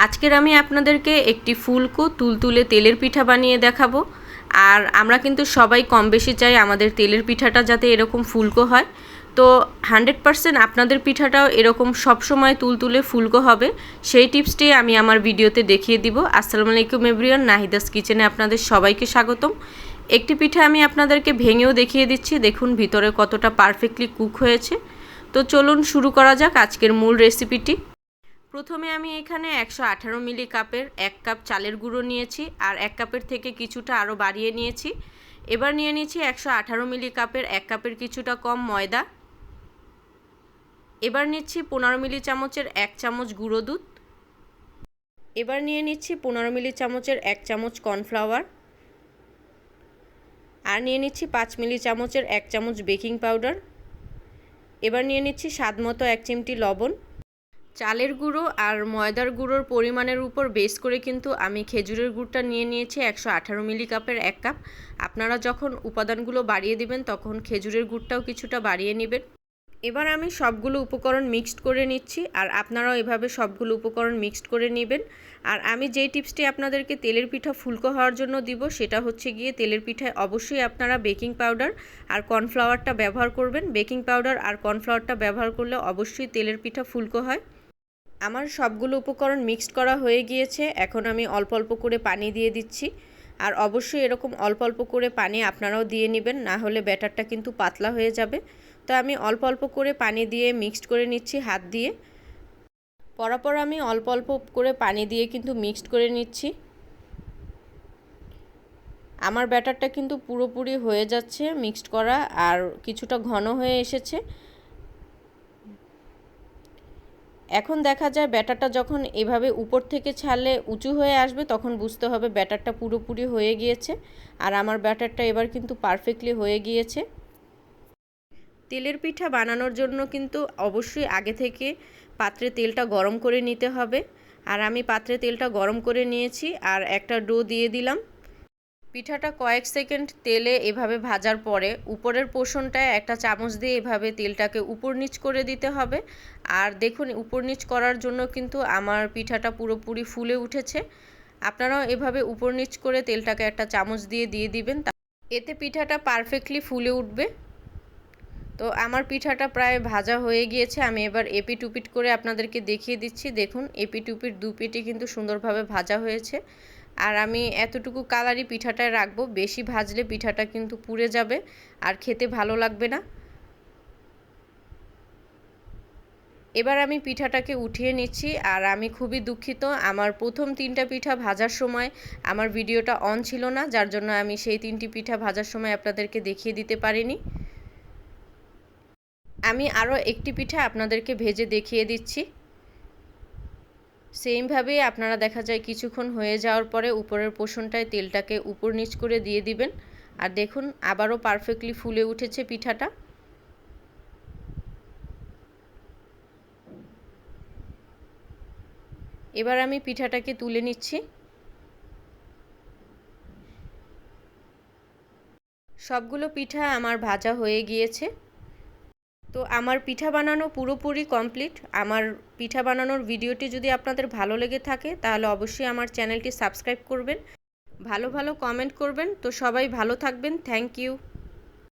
আজকের আমি আপনাদেরকে একটি ফুলকো তুলতুলে তেলের পিঠা বানিয়ে দেখাবো। আর আমরা কিন্তু সবাই কম বেশি চাই আমাদের তেলের পিঠাটা যাতে এরকম ফুলকো হয়। তো 100% আপনাদের পিঠাটাও এরকম সবসময় তুলতুলে ফুলকো হবে, সেই টিপসটি আমি আমার ভিডিওতে দেখিয়ে দিব। আসসালামু আলাইকুম এভরিওয়ান, নাহিদাস কিচেনে আপনাদের সবাইকে স্বাগতম। একটি পিঠা আমি আপনাদেরকে ভেঙেও দেখিয়ে দিচ্ছি, দেখুন ভিতরে কতটা পারফেক্টলি কুক হয়েছে। তো চলুন শুরু করা যাক আজকের মূল রেসিপিটি। প্রথমে আমি এখানে 118 মিলি কাপের 1 কাপ চালের গুঁড়ো নিয়েছি, আর 1 কাপের থেকে কিছুটা আরও বাড়িয়ে নিয়েছি। এবার নিয়ে নিয়েছি 118 মিলি কাপের 1 কাপের কিছুটা কম ময়দা। এবার নিচ্ছি 15 মিলি চামচের 1 চামচ গুঁড়ো দুধ। এবার নিয়ে নিচ্ছি 15 মিলি চামচের 1 চামচ কর্নফ্লাওয়ার। আর নিয়ে নিচ্ছি 5 মিলি চামচের 1 চামচ বেকিং পাউডার। এবার নিয়ে নিচ্ছি স্বাদমতো 1 চিমটি লবণ। চালের গুঁড়ো আর ময়দার গুঁড়োর পরিমাণের উপর বেস করে কিন্তু আমি খেজুরের গুড়টা নিয়ে নিয়েছি 118 মিলি কাপের 1 কাপ। আপনারা যখন উপাদানগুলো বাড়িয়ে দিবেন তখন খেজুরের গুড়টাও কিছুটা বাড়িয়ে নেবেন। এবার আমি সবগুলো উপকরণ মিক্সড করে নিচ্ছি, আর আপনারাও এভাবে সবগুলো উপকরণ মিক্সড করে নেবেন। আর আমি যেই টিপসটি আপনাদেরকে তেলের পিঠা ফুলকো হওয়ার জন্য দিব সেটা হচ্ছে গিয়ে, তেলের পিঠায় অবশ্যই আপনারা বেকিং পাউডার আর কর্নফ্লাওয়ারটা ব্যবহার করবেন। বেকিং পাউডার আর কর্নফ্লাওয়ারটা ব্যবহার করলে অবশ্যই তেলের পিঠা ফুলকো হয়। আমার সবগুলো উপকরণ মিক্সড করা হয়ে গিয়েছে, এখন আমি অল্প অল্প করে পানি দিয়ে দিচ্ছি। আর অবশ্যই এরকম অল্প অল্প করে পানি আপনারাও দিয়ে নেবেন, না হলে ব্যাটারটা কিন্তু পাতলা হয়ে যাবে। তো আমি অল্প অল্প করে পানি দিয়ে মিক্সড করে নিচ্ছি হাত দিয়ে। পরপর আমি অল্প অল্প করে পানি দিয়ে কিন্তু মিক্সড করে নিচ্ছি। আমার ব্যাটারটা কিন্তু পুরোপুরি হয়ে যাচ্ছে মিক্সড করা, আর কিছুটা ঘন হয়ে এসেছে। এখন দেখা যায় ব্যাটারটা যখন এভাবে উপর থেকে ছাড়লে উঁচু হয়ে আসবে তখন বুঝতে হবে ব্যাটারটা পুরোপুরি হয়ে গিয়েছে। আর আমার ব্যাটারটা এবার কিন্তু পারফেক্টলি হয়ে গিয়েছে। তেলের পিঠা বানানোর জন্য কিন্তু অবশ্যই আগে থেকে পাত্রে তেলটা গরম করে নিতে হবে। আর আমি পাত্রে তেলটা গরম করে নিয়েছি, আর একটা ডো দিয়ে দিলাম। পিঠাটা কয়েক সেকেন্ড তেলে এভাবে ভাজার পরে উপরের পোর্শনটায় একটা চামচ দিয়ে এভাবে তেলটাকে উপর নিচ করে দিতে হবে। আর দেখুন উপর নিচ করার জন্য কিন্তু আমার পিঠাটা পুরোপুরি ফুলে উঠেছে। আপনারাও এভাবে উপর নিচ করে তেলটাকে একটা চামচ দিয়ে দিবেন, এতে পিঠাটা পারফেক্টলি ফুলে উঠবে। তো আমার পিঠাটা প্রায় ভাজা হয়ে গিয়েছে, আমি এবার এপিট উপিট করে আপনাদেরকে দেখিয়ে দিচ্ছি। দেখুন এপিট উপিট দু পিঠই কিন্তু সুন্দরভাবে ভাজা হয়েছে। আর আমি এতটুকু কালারই পিঠাটায় রাখবো, বেশি ভাজলে পিঠাটা কিন্তু পুড়ে যাবে আর খেতে ভালো লাগবে না। এবার আমি পিঠাটাকে উঠিয়ে নিচ্ছি। আর আমি খুবই দুঃখিত, আমার প্রথম 3টা পিঠা ভাজার সময় আমার ভিডিওটা অন ছিল না, যার জন্য আমি সেই 3টি পিঠা ভাজার সময় আপনাদেরকে দেখিয়ে দিতে পারিনি। আমি আরও একটি পিঠা আপনাদেরকে ভেজে দেখিয়ে দিচ্ছি। সেমভাবেই আপনারা দেখা যায় কিছুক্ষণ হয়ে যাওয়ার পরে উপরের পোর্শনটায় তেলটাকে উপর নিচ করে দিয়ে দিবেন। আর দেখুন আবারও পারফেক্টলি ফুলে উঠেছে পিঠাটা। এবার আমি পিঠাটাকে তুলে নিচ্ছি। সবগুলো পিঠা আমার ভাজা হয়ে গিয়েছে। তো আমার পিঠা বানানো পুরোপুরি কমপ্লিট। আমার পিঠা বানানোর ভিডিওটি যদি আপনাদের ভালো লেগে থাকে তাহলে অবশ্যই আমার চ্যানেলটি সাবস্ক্রাইব করবেন, ভালো ভালো কমেন্ট করবেন। তো সবাই ভালো থাকবেন, থ্যাংক ইউ।